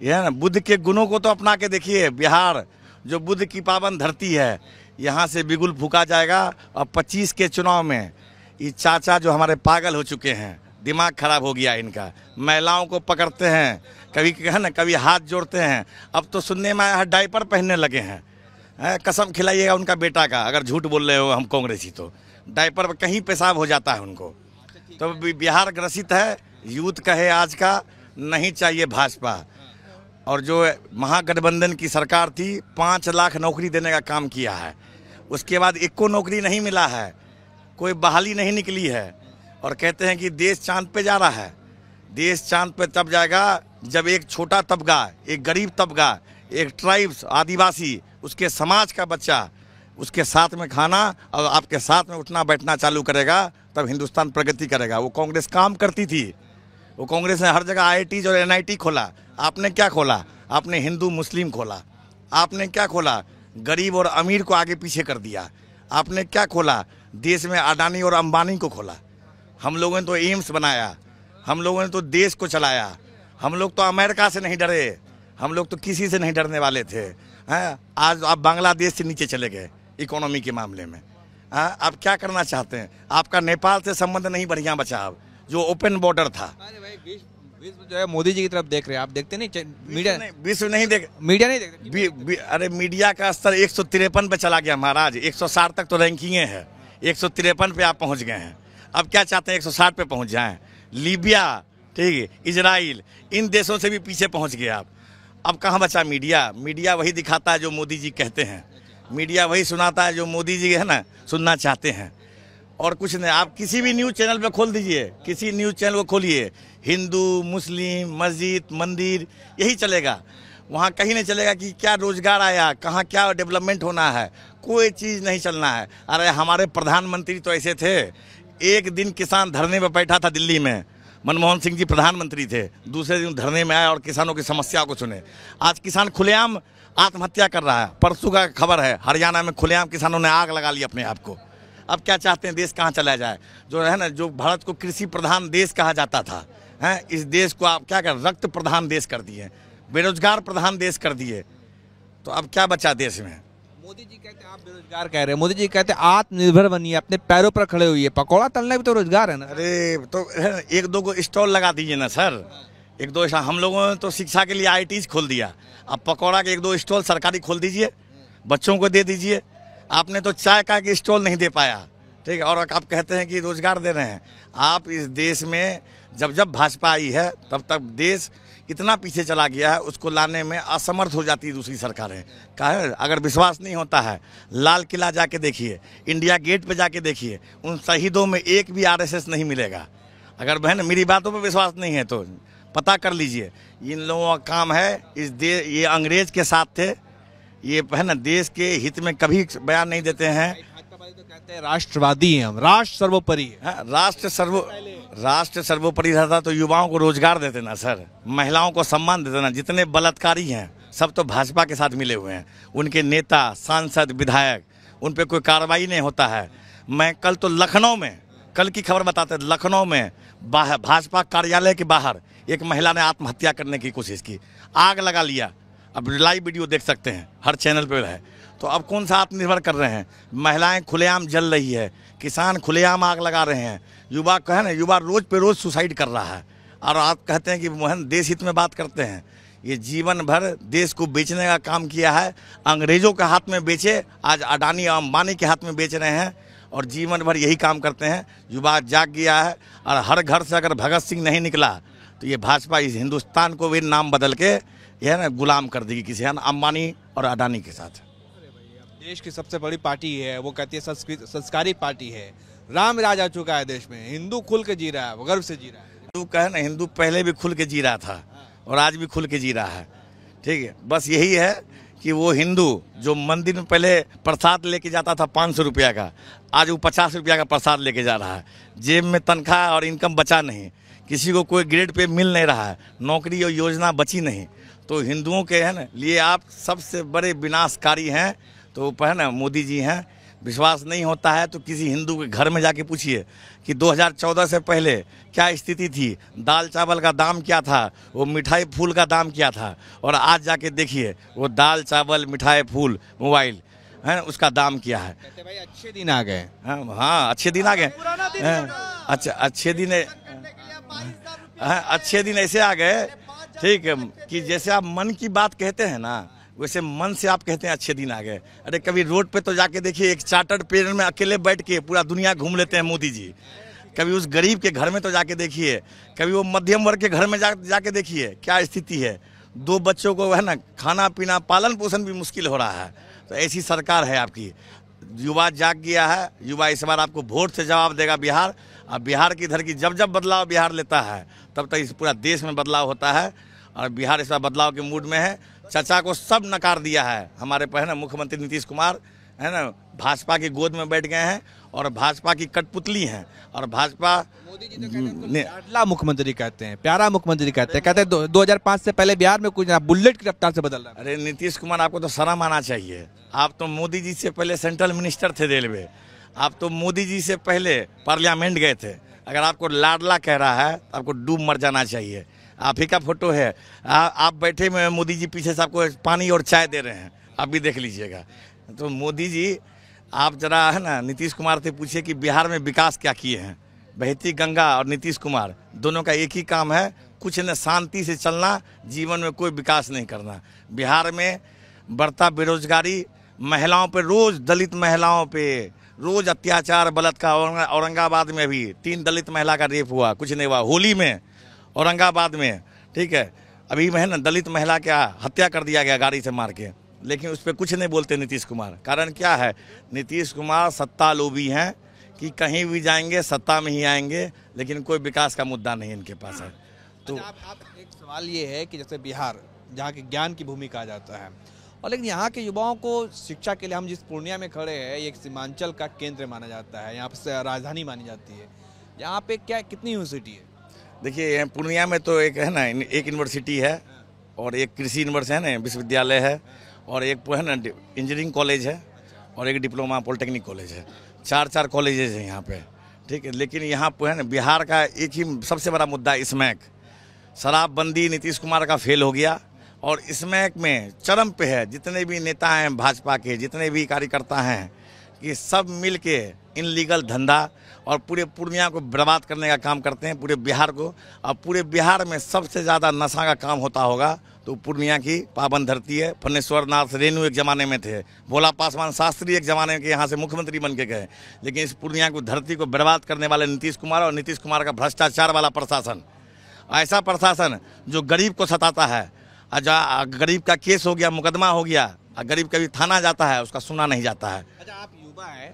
यह ना बुद्ध के गुणों को तो अपना के देखिए। बिहार जो बुद्ध की पावन धरती है, यहाँ से बिगुल फूका जाएगा। और 25 के चुनाव में ये चाचा जो हमारे पागल हो चुके हैं, दिमाग खराब हो गया इनका, महिलाओं को पकड़ते हैं, कभी है ना, कभी हाथ जोड़ते हैं। अब तो सुनने में आया डायपर पहनने लगे हैं। कसम खिलाइएगा उनका बेटा का, अगर झूठ बोल रहे हो हम कांग्रेसी, तो डायपर पर कहीं पेशाब हो जाता है उनको। तो बिहार ग्रसित है। यूथ कहे आज का, नहीं चाहिए भाजपा। और जो महागठबंधन की सरकार थी, 5 लाख नौकरी देने का काम किया है, उसके बाद एको नौकरी नहीं मिला है, कोई बहाली नहीं निकली है। और कहते हैं कि देश चांद पे जा रहा है। देश चांद पे तब जाएगा जब एक छोटा तबका, एक गरीब तबका, एक ट्राइब्स, आदिवासी, उसके समाज का बच्चा उसके साथ में खाना और आपके साथ में उठना बैठना चालू करेगा, तब हिंदुस्तान प्रगति करेगा। वो कांग्रेस काम करती थी। वो कांग्रेस ने हर जगह IITs और NIT खोला। आपने क्या खोला? आपने हिंदू मुस्लिम खोला। आपने क्या खोला? गरीब और अमीर को आगे पीछे कर दिया। आपने क्या खोला? देश में अडानी और अंबानी को खोला। हम लोगों ने तो एम्स बनाया, हम लोगों ने तो देश को चलाया। हम लोग तो अमेरिका से नहीं डरे, हम लोग तो किसी से नहीं डरने वाले थे। हैं, आज आप बांग्लादेश से नीचे चले गए इकोनॉमी के मामले में। आप क्या करना चाहते हैं? आपका नेपाल से संबंध नहीं बढ़िया बचा, अब जो ओपन बॉर्डर था। विश्व जो है मोदी जी की तरफ देख रहे हैं, आप देखते नहीं? मीडिया विश्व नहीं देख, मीडिया नहीं देख। अरे मीडिया का स्तर 153 पे चला गया महाराज। 160 तक तो रैंकिंग है, 153 पे आप पहुंच गए हैं। अब क्या चाहते हैं? 160 पे पहुंच जाएं। लीबिया, ठीक है, इजराइल, इन देशों से भी पीछे पहुंच गए आप। अब कहाँ बचा मीडिया? मीडिया वही दिखाता है जो मोदी जी कहते हैं। मीडिया वही सुनाता है जो मोदी जी है ना सुनना चाहते हैं, और कुछ नहीं। आप किसी भी न्यूज़ चैनल पे खोल दीजिए, किसी न्यूज़ चैनल को खोलिए, हिंदू मुस्लिम मस्जिद मंदिर यही चलेगा, वहाँ कहीं नहीं चलेगा कि क्या रोजगार आया, कहाँ क्या डेवलपमेंट होना है, कोई चीज़ नहीं चलना है। अरे हमारे प्रधानमंत्री तो ऐसे थे, एक दिन किसान धरने पर बैठा था दिल्ली में, मनमोहन सिंह जी प्रधानमंत्री थे, दूसरे दिन धरने में आए और किसानों की समस्या को सुने। आज किसान खुलेआम आत्महत्या कर रहा है। परसों का खबर है, हरियाणा में खुलेआम किसानों ने आग लगा ली अपने आप को। अब क्या चाहते हैं, देश कहाँ चला जाए? जो है ना, जो भारत को कृषि प्रधान देश कहा जाता था, हैं, इस देश को आप क्या कर रक्त प्रधान देश कर दिए, बेरोजगार प्रधान देश कर दिए। तो अब क्या बचा देश में? मोदी जी कहते हैं आप बेरोजगार कह रहे हैं, मोदी जी कहते हैं आत्मनिर्भर बनिए, अपने पैरों पर खड़े हुए। पकौड़ा तलना भी तो रोजगार है ना। अरे तो एक दो को स्टॉल लगा दीजिए ना सर, एक दो। हम लोगों ने तो शिक्षा के लिए IITs खोल दिया, अब पकौड़ा के एक दो स्टॉल सरकारी खोल दीजिए, बच्चों को दे दीजिए। आपने तो चाय का के स्टॉल नहीं दे पाया, ठीक है, और आप कहते हैं कि रोजगार दे रहे हैं। आप इस देश में जब भाजपा आई है तब तक देश इतना पीछे चला गया है, उसको लाने में असमर्थ हो जाती है दूसरी सरकारें। कहा अगर विश्वास नहीं होता है, लाल किला जाके देखिए, इंडिया गेट पे जाके देखिए, उन शहीदों में एक भी RSS नहीं मिलेगा। अगर बहन मेरी बातों पे विश्वास नहीं है तो पता कर लीजिए। इन लोगों का काम है इस देश, ये अंग्रेज के साथ थे, ये है ना देश के हित में कभी बयान नहीं देते हैं। तो कहते हैं राष्ट्रवादी हैं हम, राष्ट्र सर्वोपरि है। राष्ट्र सर्वोपरि रहता तो युवाओं को रोजगार देते ना सर, महिलाओं को सम्मान देते ना। जितने बलात्कारी हैं सब तो भाजपा के साथ मिले हुए हैं, उनके नेता सांसद विधायक, उन पे कोई कार्रवाई नहीं होता है। मैं कल तो लखनऊ में, कल की खबर बताते, लखनऊ में भाजपा कार्यालय के बाहर एक महिला ने आत्महत्या करने की कोशिश की, आग लगा लिया। अब लाइव वीडियो देख सकते हैं, हर चैनल पे है। तो अब कौन सा आत्मनिर्भर कर रहे हैं? महिलाएं खुलेआम जल रही है, किसान खुलेआम आग लगा रहे हैं, युवा कहे ना, युवा रोज पे रोज सुसाइड कर रहा है। और आप कहते हैं कि मोहन देश हित में बात करते हैं। ये जीवन भर देश को बेचने का काम किया है, अंग्रेजों के हाथ में बेचे, आज अडानी अंबानी के हाथ में बेच रहे हैं, और जीवन भर यही काम करते हैं। युवा जाग गया है, और हर घर से अगर भगत सिंह नहीं निकला तो ये भाजपा इस हिंदुस्तान को भी नाम बदल के यह ना गुलाम कर देगी किसी अंबानी और अडानी के साथ। देश की सबसे बड़ी पार्टी है, वो कहती है संस्कारी पार्टी है, राम राज आ चुका है देश में, हिंदू खुल के जी रहा है, गर्व से जी रहा है। हिंदू कहे ना, हिंदू पहले भी खुल के जी रहा था और आज भी खुल के जी रहा है, ठीक है। बस यही है कि वो हिंदू जो मंदिर में पहले प्रसाद लेके जाता था 500 रुपया का, आज वो 50 रुपया का प्रसाद लेके जा रहा है। जेब में तनख्वाह और इनकम बचा नहीं, किसी को कोई ग्रेड पे मिल नहीं रहा है, नौकरी और योजना बची नहीं। तो हिंदुओं के है ना लिए आप सबसे बड़े विनाशकारी हैं तो है ना मोदी जी हैं। विश्वास नहीं होता है तो किसी हिंदू के घर में जाके पूछिए कि 2014 से पहले क्या स्थिति थी, दाल चावल का दाम क्या था, वो मिठाई फूल का दाम क्या था, और आज जाके देखिए वो दाल चावल मिठाई फूल मोबाइल है उसका दाम क्या है। कहते भाई अच्छे दिन आ गए। हाँ अच्छे दिन आ गए। अच्छा अच्छे दिन ऐसे आ गए, ठीक है, कि जैसे आप मन की बात कहते हैं ना, वैसे मन से आप कहते हैं अच्छे दिन आ गए। अरे कभी रोड पे तो जाके देखिए, एक चार्टर्ड प्लेन में अकेले बैठ के पूरा दुनिया घूम लेते हैं मोदी जी। कभी उस गरीब के घर में तो जाके देखिए, कभी वो मध्यम वर्ग के घर में जाके देखिए क्या स्थिति है। 2 बच्चों को है ना खाना पीना पालन पोषण भी मुश्किल हो रहा है। तो ऐसी सरकार है आपकी। युवा जाग गया है, युवा इस बार आपको वोट से जवाब देगा बिहार। अब बिहार की इधर की जब बदलाव बिहार लेता है तब तक इस पूरा देश में बदलाव होता है, और बिहार इस बार बदलाव के मूड में है। चाचा को सब नकार दिया है हमारे है ना मुख्यमंत्री नीतीश कुमार, है ना भाजपा की गोद में बैठ गए हैं और भाजपा की कठपुतली हैं। और भाजपा मोदी जी तो लाडला मुख्यमंत्री कहते हैं, प्यारा मुख्यमंत्री कहते हैं 2005 से पहले बिहार में कुछ बुलेट की रफ्तार से बदल रहा है। अरे नीतीश कुमार आपको तो शर्म आना चाहिए। आप तो मोदी जी से पहले सेंट्रल मिनिस्टर थे रेलवे, आप तो मोदी जी से पहले पार्लियामेंट गए थे। अगर आपको लाडला कह रहा है तो आपको डूब मर जाना चाहिए। आप ही का फोटो है, आप बैठे में मोदी जी पीछे से आपको पानी और चाय दे रहे हैं, आप भी देख लीजिएगा। तो मोदी जी आप जरा है ना नीतीश कुमार से पूछिए कि बिहार में विकास क्या किए हैं। बहती गंगा और नीतीश कुमार दोनों का एक ही काम है, कुछ न शांति से चलना, जीवन में कोई विकास नहीं करना। बिहार में बढ़ता बेरोजगारी, महिलाओं पे रोज, दलित महिलाओं पे रोज अत्याचार बलात्कार। औरंगाबाद में भी 3 दलित महिला का रेप हुआ, कुछ नहीं हुआ। होली में औरंगाबाद में, ठीक है, अभी में है ना दलित महिला क्या हत्या कर दिया गया गाड़ी से मार के। लेकिन उस पर कुछ नहीं बोलते नीतीश कुमार। कारण क्या है, नीतीश कुमार सत्ता लोभी हैं कि कहीं भी जाएंगे सत्ता में ही आएंगे, लेकिन कोई विकास का मुद्दा नहीं इनके पास है। तो आप एक सवाल ये है कि जैसे बिहार जहाँ के ज्ञान की भूमि कहा जाता है, और लेकिन यहाँ के युवाओं को शिक्षा के लिए, हम जिस पूर्णिया में खड़े हैं, ये एक सीमांचल का केंद्र माना जाता है, यहाँ पर राजधानी मानी जाती है, यहाँ पे क्या कितनी यूनिवर्सिटी है? देखिए पूर्णिया में तो एक है ना, एक यूनिवर्सिटी है और एक कृषि यूनिवर्सिटी है ना, विश्वविद्यालय है, और एक है ना इंजीनियरिंग कॉलेज है, और एक डिप्लोमा पॉलिटेक्निक कॉलेज है। 4 कॉलेजेस हैं यहाँ पे, ठीक है। लेकिन यहाँ पे है ना बिहार का एक ही सबसे बड़ा मुद्दा स्मैक, शराबबंदी नीतीश कुमार का फेल हो गया, और स्मैक में चरम पे है। जितने भी नेता हैं भाजपा के, जितने भी कार्यकर्ता हैं, कि सब मिल के इनलीगल धंधा और पूरे पूर्णिया को बर्बाद करने का काम करते हैं, पूरे बिहार को। और पूरे बिहार में सबसे ज़्यादा नशा का काम होता होगा तो पूर्णिया की पावन धरती है। फनेश्वर नाथ रेणु एक ज़माने में थे, भोला पासवान शास्त्री एक ज़माने के यहाँ से मुख्यमंत्री बन के गए, लेकिन इस पूर्णिया को धरती को बर्बाद करने वाले नीतीश कुमार, और नीतीश कुमार का भ्रष्टाचार वाला प्रशासन, ऐसा प्रशासन जो गरीब को सताता है। गरीब का केस हो गया, मुकदमा हो गया, गरीब कभी थाना जाता है, उसका सुना नहीं जाता है। अच्छा, आप युवा हैं,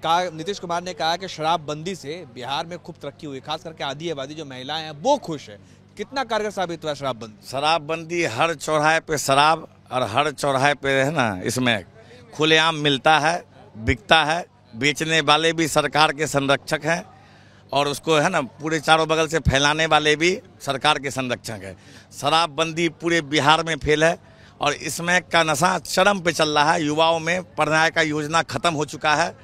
कहा नीतीश कुमार ने कहा कि शराबबंदी से बिहार में खूब तरक्की हुई, खास करके आधी आबादी जो महिलाएं हैं वो खुश है। कितना कारगर साबित हुआ शराबबंदी? शराबबंदी, हर चौराहे पे शराब, और हर चौराहे पे है ना इसमें खुलेआम मिलता है, बिकता है। बेचने वाले भी सरकार के संरक्षक हैं, और उसको है ना पूरे चारों बगल से फैलाने वाले भी सरकार के संरक्षक हैं। शराबबंदी पूरे बिहार में फेल है, और इसमें का नशा चरम पे चल रहा है। युवाओं में पढ़ाई का योजना खत्म हो चुका है,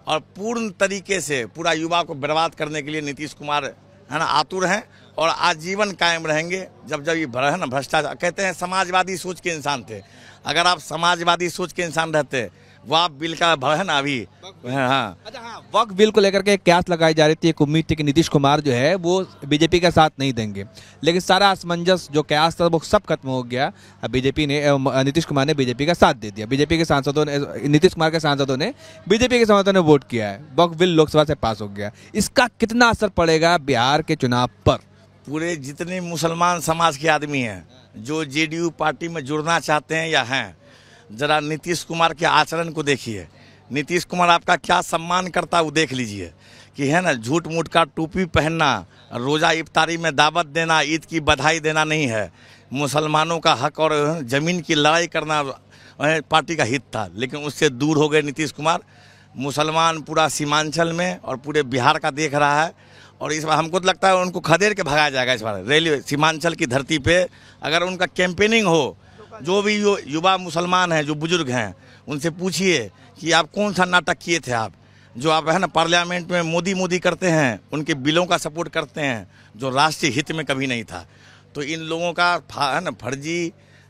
और पूर्ण तरीके से पूरा युवा को बर्बाद करने के लिए नीतीश कुमार है ना आतुर हैं, और आजीवन कायम रहेंगे। जब ये है ना भ्रष्टाचार, कहते हैं समाजवादी सोच के इंसान थे। अगर आप समाजवादी सोच के इंसान रहते, वक्फ बिल का है ना अभी, हाँ। अच्छा, हाँ, वक्फ बिल को लेकर के क्यास लगाई जा रही थी, एक उम्मीद थी कि नीतीश कुमार जो है वो बीजेपी का साथ नहीं देंगे, लेकिन सारा असमंजस जो क्यास था वो सब खत्म हो गया। अब बीजेपी ने, नीतीश कुमार ने बीजेपी का साथ दे दिया। बीजेपी के सांसदों ने, नीतीश कुमार के सांसदों ने बीजेपी के सांसदों ने वोट किया है, वक्फ बिल लोकसभा से पास हो गया। इसका कितना असर पड़ेगा बिहार के चुनाव पर? पूरे जितने मुसलमान समाज के आदमी हैं जो जेडीयू पार्टी में जुड़ना चाहते हैं या हैं, जरा नीतीश कुमार के आचरण को देखिए। नीतीश कुमार आपका क्या सम्मान करता है वो देख लीजिए, कि है ना झूठ मूठ का टोपी पहनना, रोज़ा इफ्तारी में दावत देना, ईद की बधाई देना नहीं है। मुसलमानों का हक और ज़मीन की लड़ाई करना पार्टी का हित था, लेकिन उससे दूर हो गए नीतीश कुमार। मुसलमान पूरा सीमांचल में और पूरे बिहार का देख रहा है, और इस बार हमको तो लगता है उनको खदेड़ के भगाया जाएगा। इस बार रेलवे सीमांचल की धरती पे अगर उनका कैंपेनिंग हो, जो भी युवा मुसलमान हैं, जो बुजुर्ग हैं, उनसे पूछिए कि आप कौन सा नाटक किए थे, आप जो आप है ना पार्लियामेंट में मोदी करते हैं, उनके बिलों का सपोर्ट करते हैं, जो राष्ट्रीय हित में कभी नहीं था। तो इन लोगों का है ना फर्जी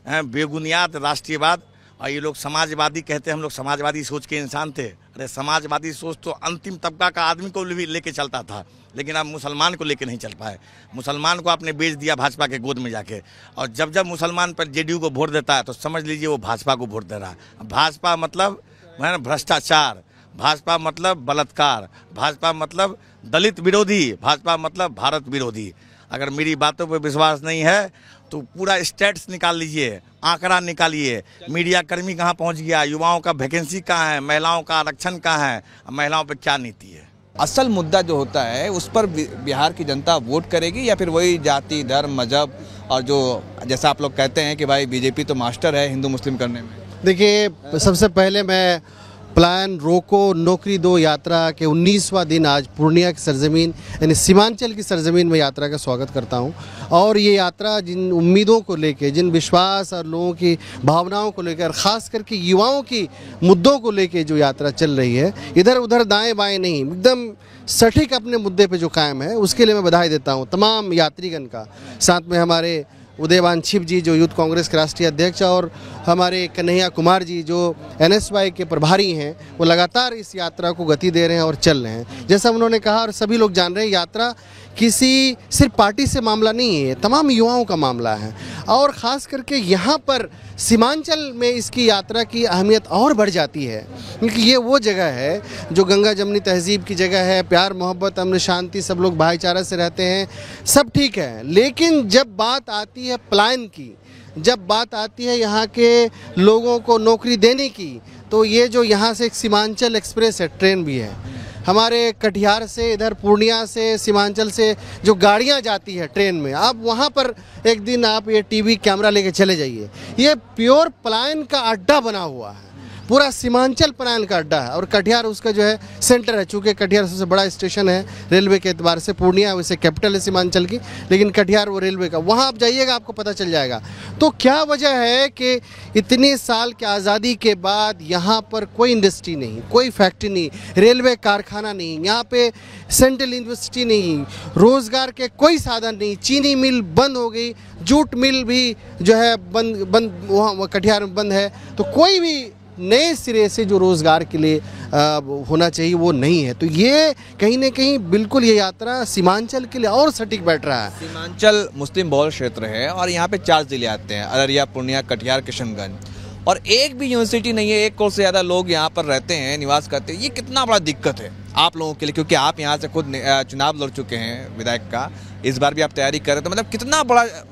बेबुनियाद राष्ट्रीयवाद, और ये लोग समाजवादी कहते हैं, हम लोग समाजवादी सोच के इंसान थे। अरे समाजवादी सोच तो अंतिम तबका का आदमी को भी लेके चलता था, लेकिन आप मुसलमान को लेके नहीं चल पाए। मुसलमान को आपने बेच दिया भाजपा के गोद में जाके, और जब मुसलमान पर जेडीयू को वोट देता है तो समझ लीजिए वो भाजपा को वोट दे रहा है। भाजपा मतलब है ना भ्रष्टाचार, भाजपा मतलब बलात्कार, भाजपा मतलब दलित विरोधी, भाजपा मतलब भारत विरोधी। अगर मेरी बातों पर विश्वास नहीं है तो पूरा स्टेट्स निकाल लीजिए, आंकड़ा निकालिए, मीडिया कर्मी कहाँ पहुँच गया, युवाओं का वैकेंसी कहाँ है, महिलाओं का आरक्षण कहाँ है, महिलाओं पर क्या नीति है। असल मुद्दा जो होता है उस पर बिहार की जनता वोट करेगी, या फिर वही जाति, धर्म, मजहब, और जो जैसा आप लोग कहते हैं कि भाई बीजेपी तो मास्टर है हिंदू मुस्लिम करने में? देखिए, सबसे पहले मैं पलायन रोको नौकरी दो यात्रा के 19वां दिन आज पूर्णिया की सरजमीन यानी सीमांचल की सरजमीन में यात्रा का स्वागत करता हूं। और ये यात्रा जिन उम्मीदों को लेके, जिन विश्वास और लोगों की भावनाओं को लेकर, ख़ास करके युवाओं की मुद्दों को लेके जो यात्रा चल रही है, इधर उधर दाएं बाएं नहीं, एकदम सटीक अपने मुद्दे पे जो कायम है, उसके लिए मैं बधाई देता हूँ तमाम यात्रीगण का। साथ में हमारे उदयवान छिप जी जो यूथ कांग्रेस के राष्ट्रीय अध्यक्ष, और हमारे कन्हैया कुमार जी जो NSY के प्रभारी हैं, वो लगातार इस यात्रा को गति दे रहे हैं और चल रहे हैं। जैसा उन्होंने कहा और सभी लोग जान रहे हैं, यात्रा किसी सिर्फ पार्टी से मामला नहीं है, तमाम युवाओं का मामला है। और ख़ास करके यहाँ पर सीमांचल में इसकी यात्रा की अहमियत और बढ़ जाती है, क्योंकि ये वो जगह है जो गंगा जमनी तहजीब की जगह है। प्यार मोहब्बत, अमन शांति, सब लोग भाईचारा से रहते हैं, सब ठीक है। लेकिन जब बात आती है पलायन की, जब बात आती है यहाँ के लोगों को नौकरी देने की, तो ये जो यहाँ से एक सीमांचल एक्सप्रेस है, ट्रेन भी है, हमारे कटिहार से इधर पूर्णिया से सीमांचल से जो गाड़ियाँ जाती है ट्रेन में, आप वहाँ पर एक दिन आप ये टीवी कैमरा लेके चले जाइए, ये प्योर पलायन का अड्डा बना हुआ है, पूरा सीमांचल पलायन का अड्डा है। और कटिहार उसका जो है सेंटर है, चूँकि कटिहार सबसे बड़ा स्टेशन है रेलवे के एतबार से, पूर्णिया वैसे कैपिटल है सीमांचल की, लेकिन कटिहार वो रेलवे का, वहाँ आप जाइएगा आपको पता चल जाएगा। तो क्या वजह है कि इतने साल के आज़ादी के बाद यहाँ पर कोई इंडस्ट्री नहीं, कोई फैक्ट्री नहीं, रेलवे कारखाना नहीं, यहाँ पे सेंट्रल यूनिवर्सिटी नहीं, रोज़गार के कोई साधन नहीं, चीनी मिल बंद हो गई, जूट मिल भी जो है बंद वहाँ कटिहार में बंद है। तो कोई भी नए सिरे से जो रोज़गार के लिए होना चाहिए वो नहीं है। तो ये कहीं ना कहीं बिल्कुल ये यात्रा सीमांचल के लिए और सटीक बैठ रहा है। सीमांचल मुस्लिम बहुल क्षेत्र है और यहाँ पे 4 जिले आते हैं, अररिया, पूर्णिया, कटिहार, किशनगंज, और एक भी यूनिवर्सिटी नहीं है, 1 करोड़ से ज़्यादा लोग यहाँ पर रहते हैं, निवास करते हैं। ये कितना बड़ा दिक्कत है आप लोगों के लिए, क्योंकि आप यहाँ से खुद चुनाव लड़ चुके हैं विधायक का, इस बार भी आप तैयारी कर रहे हैं, तो मतलब कितना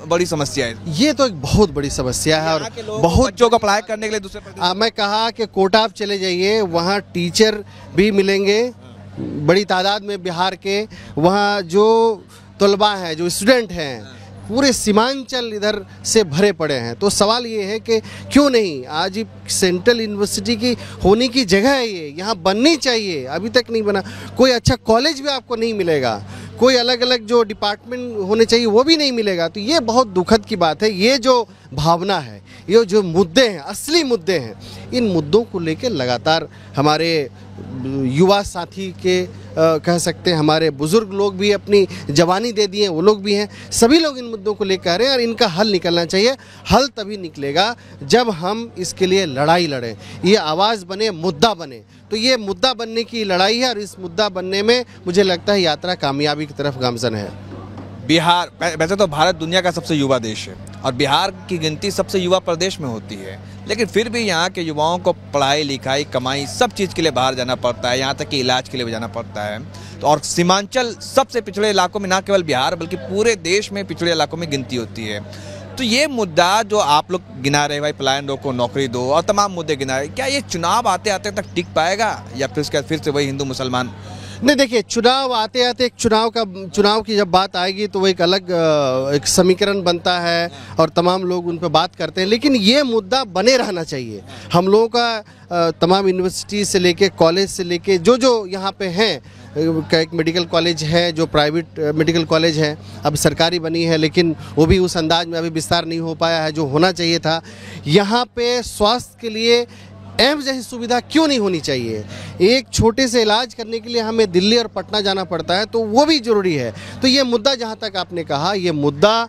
बड़ी समस्या है ये? तो एक बहुत बड़ी समस्या है और बहुत बच्चों को पढ़ाई करने के लिए दूसरे मैं कहा कि कोटा आप चले जाइए, वहाँ टीचर भी मिलेंगे बड़ी तादाद में बिहार के, वहाँ जो तलबा हैं, जो स्टूडेंट हैं, पूरे सीमांचल इधर से भरे पड़े हैं। तो सवाल ये है कि क्यों नहीं, आज सेंट्रल यूनिवर्सिटी की होने की जगह है, ये यहाँ बननी चाहिए, अभी तक नहीं बना। कोई अच्छा कॉलेज भी आपको नहीं मिलेगा, कोई अलग अलग जो डिपार्टमेंट होने चाहिए वो भी नहीं मिलेगा। तो ये बहुत दुखद की बात है। ये जो भावना है, ये जो मुद्दे हैं, असली मुद्दे हैं, इन मुद्दों को लेकर लगातार हमारे युवा साथी के कह सकते हैं, हमारे बुजुर्ग लोग भी अपनी जवानी दे दिए, वो लोग भी हैं, सभी लोग इन मुद्दों को लेकर आ रहे हैं और इनका हल निकलना चाहिए। हल तभी निकलेगा जब हम इसके लिए लड़ाई लड़ें, ये आवाज़ बने, मुद्दा बने। तो ये मुद्दा बनने की लड़ाई है और इस मुद्दा बनने में मुझे लगता है यात्रा कामयाबी की तरफ गामजन है। बिहार, वैसे तो भारत दुनिया का सबसे युवा देश है और बिहार की गिनती सबसे युवा प्रदेश में होती है, लेकिन फिर भी यहाँ के युवाओं को पढ़ाई लिखाई कमाई सब चीज़ के लिए बाहर जाना पड़ता है, यहाँ तक कि इलाज के लिए भी जाना पड़ता है। तो और सीमांचल सबसे पिछड़े इलाकों में, ना केवल बिहार बल्कि पूरे देश में पिछड़े इलाकों में गिनती होती है। तो ये मुद्दा जो आप लोग गिना रहे, भाई पलायन रोको, नौकरी दो और तमाम मुद्दे गिना रहे, क्या ये चुनाव आते आते तक टिक पाएगा या फिर से वही हिंदू मुसलमान? नहीं, देखिए, चुनाव आते आते एक चुनाव की जब बात आएगी तो वो एक अलग एक समीकरण बनता है और तमाम लोग उन पर बात करते हैं, लेकिन ये मुद्दा बने रहना चाहिए। हम लोगों का तमाम यूनिवर्सिटी से लेके, कॉलेज से लेके, जो यहाँ पे हैं, एक मेडिकल कॉलेज है, जो प्राइवेट मेडिकल कॉलेज है, अब सरकारी बनी है, लेकिन वो भी उस अंदाज में अभी विस्तार नहीं हो पाया है जो होना चाहिए था। यहाँ पे स्वास्थ्य के लिए एम्स जैसी सुविधा क्यों नहीं होनी चाहिए? एक छोटे से इलाज करने के लिए हमें दिल्ली और पटना जाना पड़ता है, तो वो भी ज़रूरी है। तो ये मुद्दा, जहाँ तक आपने कहा, ये मुद्दा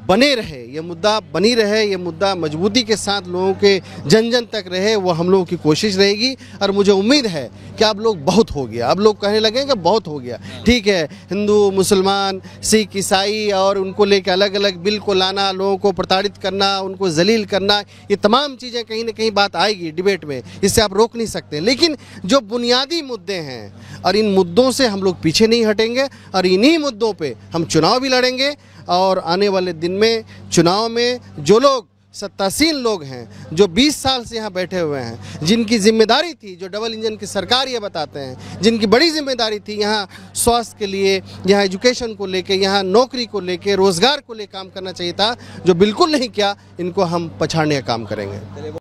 बने रहे, ये मुद्दा बनी रहे, ये मुद्दा मजबूती के साथ लोगों के जन जन तक रहे, वो हम लोगों की कोशिश रहेगी। और मुझे उम्मीद है कि अब लोग बहुत हो गया, अब लोग कहने लगे कि बहुत हो गया, ठीक है, हिंदू मुसलमान सिख ईसाई और उनको लेकर अलग अलग बिल को लाना, लोगों को प्रताड़ित करना, उनको जलील करना, ये तमाम चीज़ें कहीं ना कहीं बात आएगी डिबेट में, इससे आप रोक नहीं सकते। लेकिन जो बुनियादी मुद्दे हैं और इन मुद्दों से हम लोग पीछे नहीं हटेंगे और इन्हीं मुद्दों पर हम चुनाव भी लड़ेंगे। और आने वाले दिन में चुनाव में जो लोग सत्तासीन लोग हैं, जो 20 साल से यहाँ बैठे हुए हैं, जिनकी जिम्मेदारी थी, जो डबल इंजन की सरकार ये बताते हैं, जिनकी बड़ी जिम्मेदारी थी यहाँ स्वास्थ्य के लिए, यहाँ एजुकेशन को लेके, यहाँ नौकरी को लेके, रोजगार को लेकर काम करना चाहिए था, जो बिल्कुल नहीं किया, इनको हम पछाड़ने का काम करेंगे।